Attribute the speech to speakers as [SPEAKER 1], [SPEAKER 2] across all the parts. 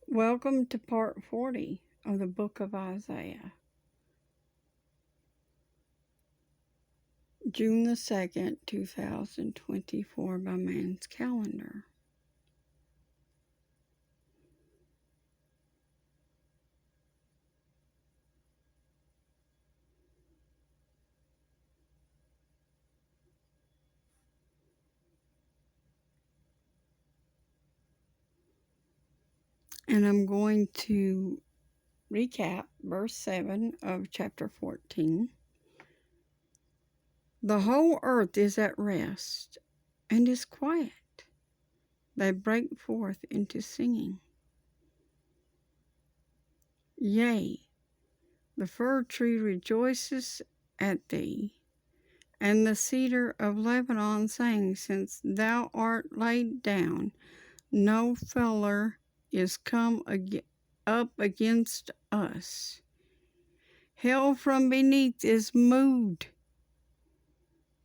[SPEAKER 1] Welcome to part 40 of the book of Isaiah. June the 2nd, 2024 by man's calendar. And I'm going to recap verse 7 of chapter 14. The whole earth is at rest and is quiet. They break forth into singing. Yea, the fir tree rejoices at thee, and the cedar of Lebanon sings, since thou art laid down, no feller is come up against us. Hell from beneath is moved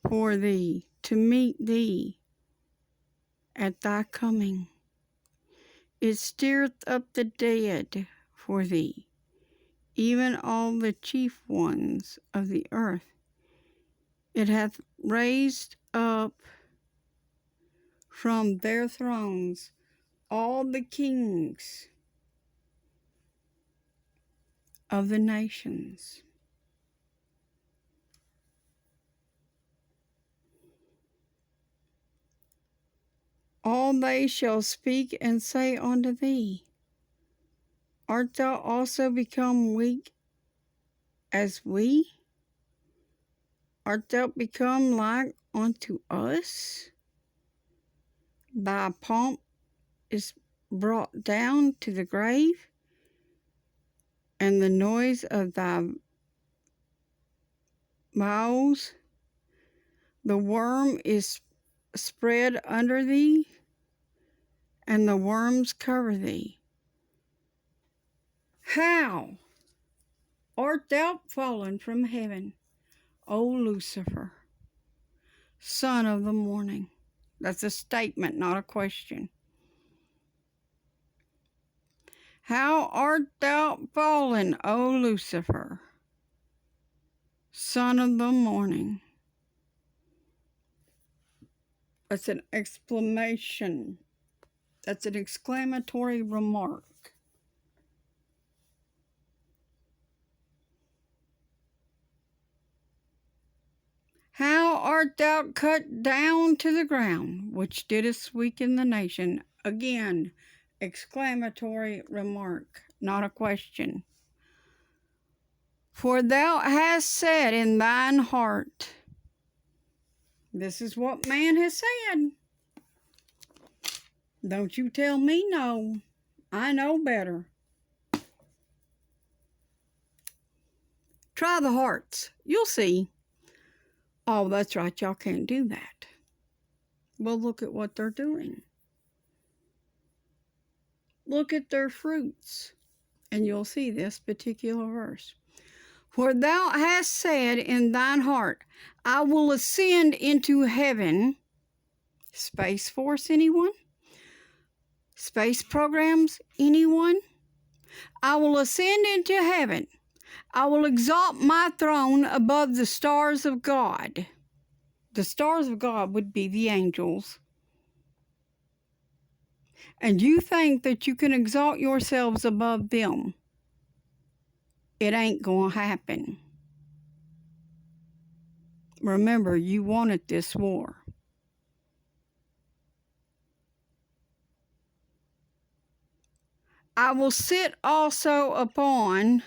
[SPEAKER 1] for thee, to meet thee at thy coming. It stirreth up the dead for thee, even all the chief ones of the earth. It hath raised up from their thrones all the kings of the nations. All they shall speak and say unto thee, Art thou also become weak as we? Art thou become like unto us? Thy pomp is brought down to the grave, and the noise of thy bowels, the worm is spread under thee, and the worms cover thee. How art thou fallen from heaven, O Lucifer, son of the morning? That's a statement, not a question. How art thou fallen, O Lucifer, son of the morning? That's an exclamation. That's an exclamatory remark. How art thou cut down to the ground, which didst weaken the nation? Again, exclamatory remark, not a question. For thou hast said in thine heart, this is what man has said. Don't you tell me no. I know better. Try the hearts. You'll see. Oh, that's right. Y'all can't do that. Well, look at what they're doing. Look at their fruits. And you'll see this particular verse. For thou hast said in thine heart, I will ascend into heaven. Space Force, anyone? Space programs, anyone? I will ascend into heaven. I will exalt my throne above the stars of God. The stars of God would be the angels. And you think that you can exalt yourselves above them. It ain't going to happen. Remember, you wanted this war. I will sit also upon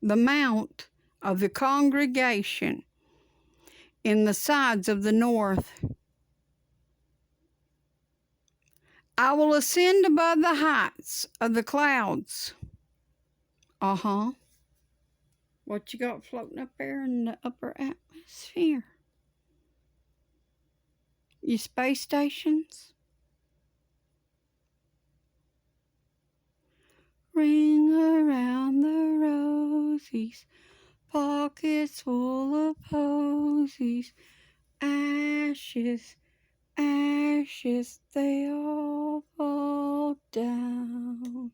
[SPEAKER 1] the mount of the congregation in the sides of the north. I will ascend above the heights of the clouds. What you got floating up there in the upper atmosphere? Your space stations? Ring around the rosies, pockets full of posies, ashes, ashes, they all fall down.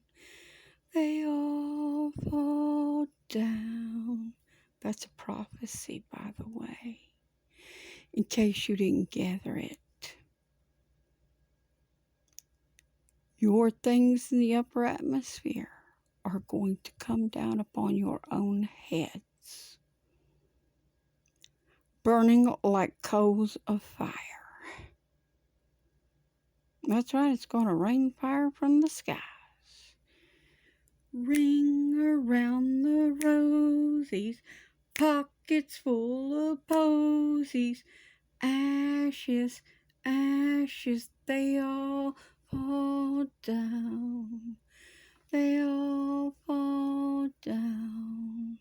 [SPEAKER 1] down. That's a prophecy, by the way, in case you didn't gather it. Your things in the upper atmosphere are going to come down upon your own heads, burning like coals of fire. That's right, it's going to rain fire from the skies. Ring around the rosies, pockets full of posies. Ashes, ashes, they all fall down. They all fall down.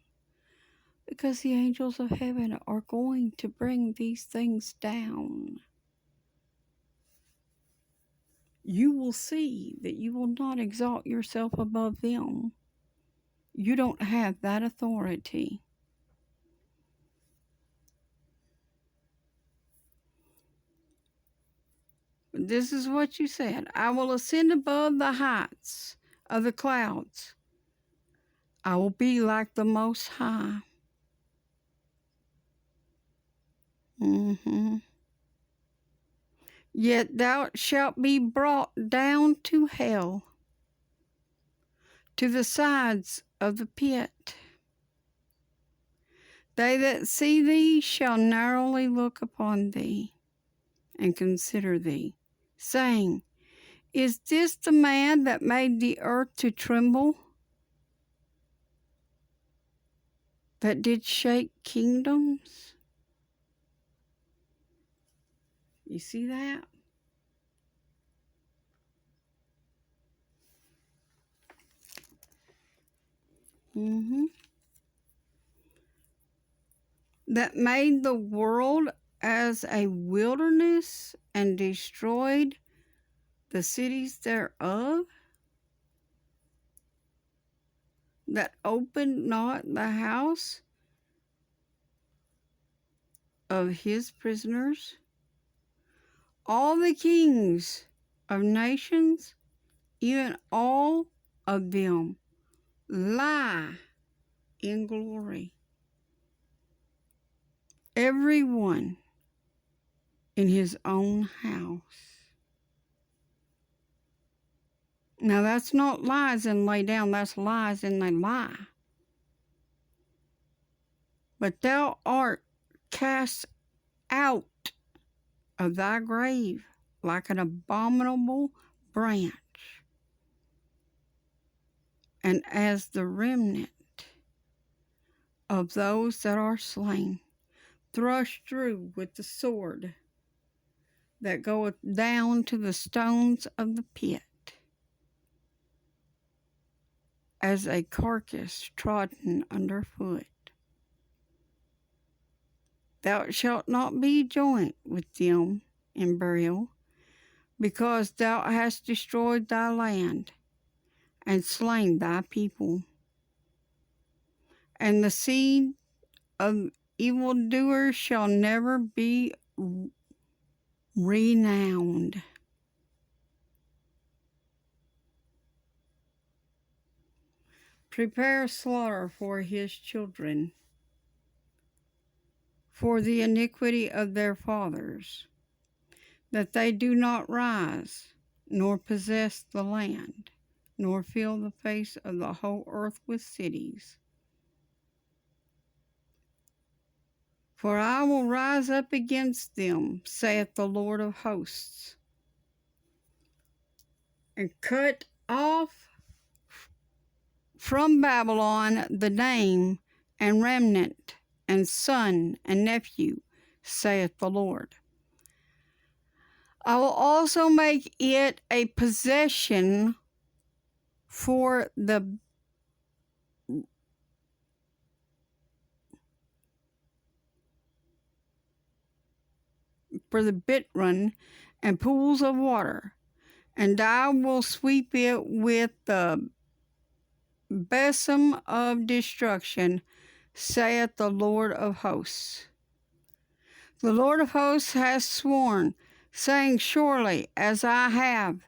[SPEAKER 1] Because the angels of heaven are going to bring these things down. You will see that you will not exalt yourself above them. You don't have that authority. This is what you said. I will ascend above the heights of the clouds. I will be like the Most High. Yet thou shalt be brought down to hell, to the sides of the pit. They that see thee shall narrowly look upon thee and consider thee, saying, Is this the man that made the earth to tremble, that did shake kingdoms? You see that? That made the world as a wilderness and destroyed the cities thereof, that opened not the house of his prisoners. All the kings of nations, even all of them, lie in glory. Everyone in his own house. Now that's not lies and lay down, that's lies and they lie. But thou art cast out of thy grave like an abominable branch, and as the remnant of those that are slain, thrust through with the sword that goeth down to the stones of the pit, as a carcass trodden under foot. Thou shalt not be joint with them in burial, because thou hast destroyed thy land, and slain thy people. And the seed of evildoers shall never be renowned. Prepare slaughter for his children, for the iniquity of their fathers, that they do not rise, nor possess the land, nor fill the face of the whole earth with cities. For I will rise up against them, saith the Lord of hosts, and cut off from Babylon the name and remnant and son and nephew, saith the Lord. I will also make it a possession for the Bitron and pools of water, and I will sweep it with the besom of destruction, saith the Lord of hosts. The Lord of hosts has sworn, saying, Surely as I have,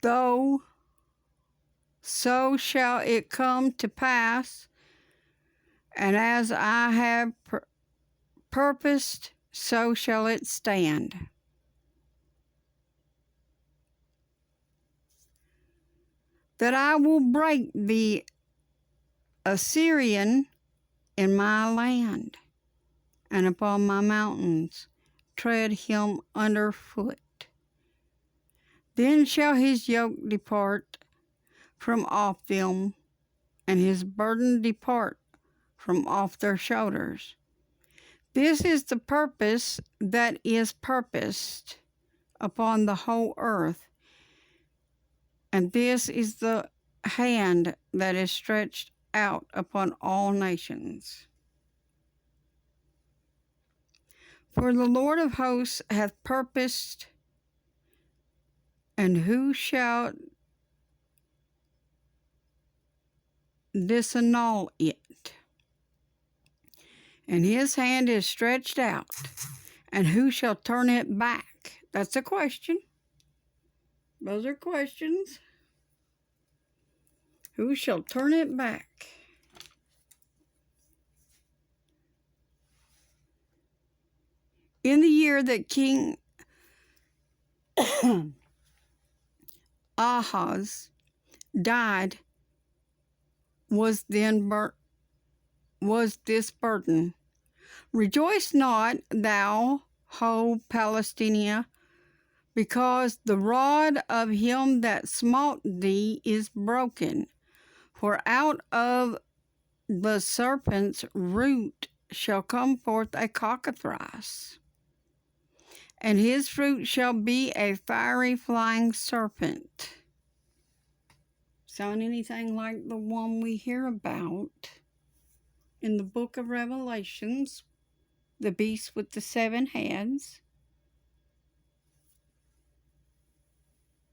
[SPEAKER 1] though so shall it come to pass, and as I have purposed, so shall it stand. That I will break the Assyrian in my land, and upon my mountains tread him under foot. Then shall his yoke depart from off them, and his burden depart from off their shoulders. This is the purpose that is purposed upon the whole earth, and this is the hand that is stretched out upon all nations. For the Lord of hosts hath purposed, and who shall disannul it? And his hand is stretched out, and who shall turn it back? That's a question. Those are questions. Who shall turn it back? In the year that King Ahaz died, was this burden. Rejoice not, thou whole Palestina, because the rod of him that smote thee is broken. For out of the serpent's root shall come forth a cockatrice, and his fruit shall be a fiery flying serpent. Sound anything like the one we hear about in the book of Revelations, the beast with the 7 heads,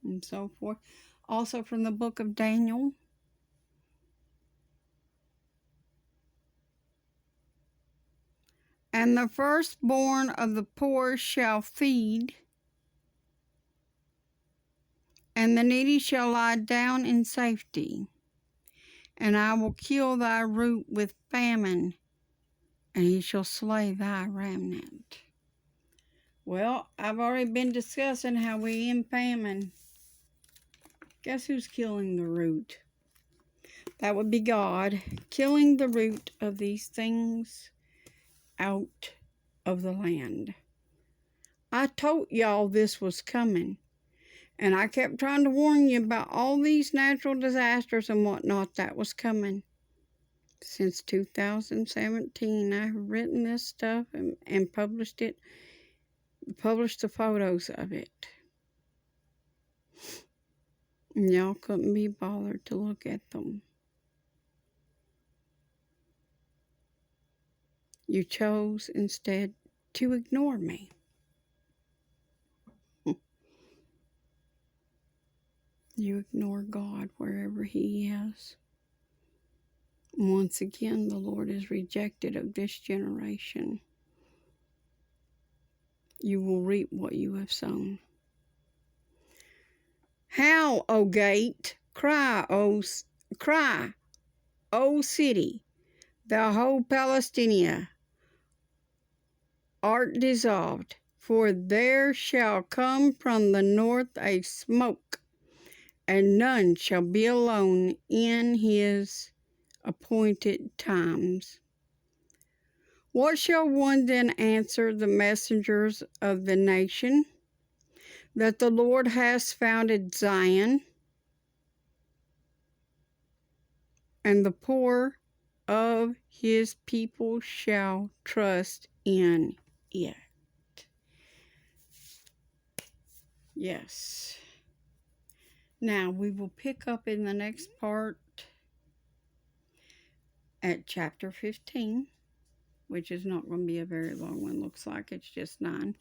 [SPEAKER 1] and so forth. Also from the book of Daniel. And the firstborn of the poor shall feed, and the needy shall lie down in safety. And I will kill thy root with famine, and he shall slay thy remnant. Well, I've already been discussing how we in famine. Guess who's killing the root? That would be God, killing the root of these things out of the land. I told y'all this was coming, and I kept trying to warn you about all these natural disasters and whatnot that was coming. Since 2017, I've written this stuff and published it, published the photos of it. And y'all couldn't be bothered to look at them. You chose instead to ignore me. You ignore God wherever He is. Once again, the Lord is rejected of this generation. You will reap what you have sown. Howl, O gate, cry, O city, thou whole Palestina, art dissolved, for there shall come from the north a smoke, and none shall be alone in his appointed times. What shall one then answer the messengers of the nation? That the Lord has founded Zion, and the poor of his people shall trust in it. Yes. Now we will pick up in the next part at chapter 15, which is not going to be a very long one. Looks like it's just 9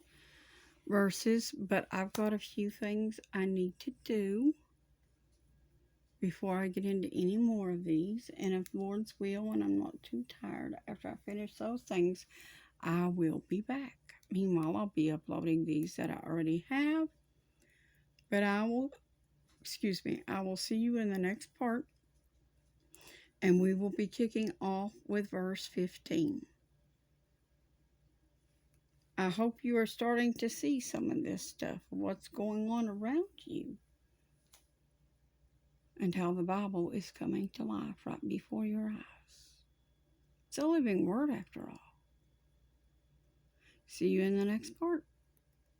[SPEAKER 1] verses, but I've got a few things I need to do before I get into any more of these. And if Lord's will, and I'm not too tired after I finish those things, I will be back. Meanwhile, I'll be uploading these that I already have, but I will excuse me, I will see you in the next part, and we will be kicking off with verse 15. I hope you are starting to see some of this stuff, what's going on around you, and how the Bible is coming to life right before your eyes. It's a living word after all. See you in the next part.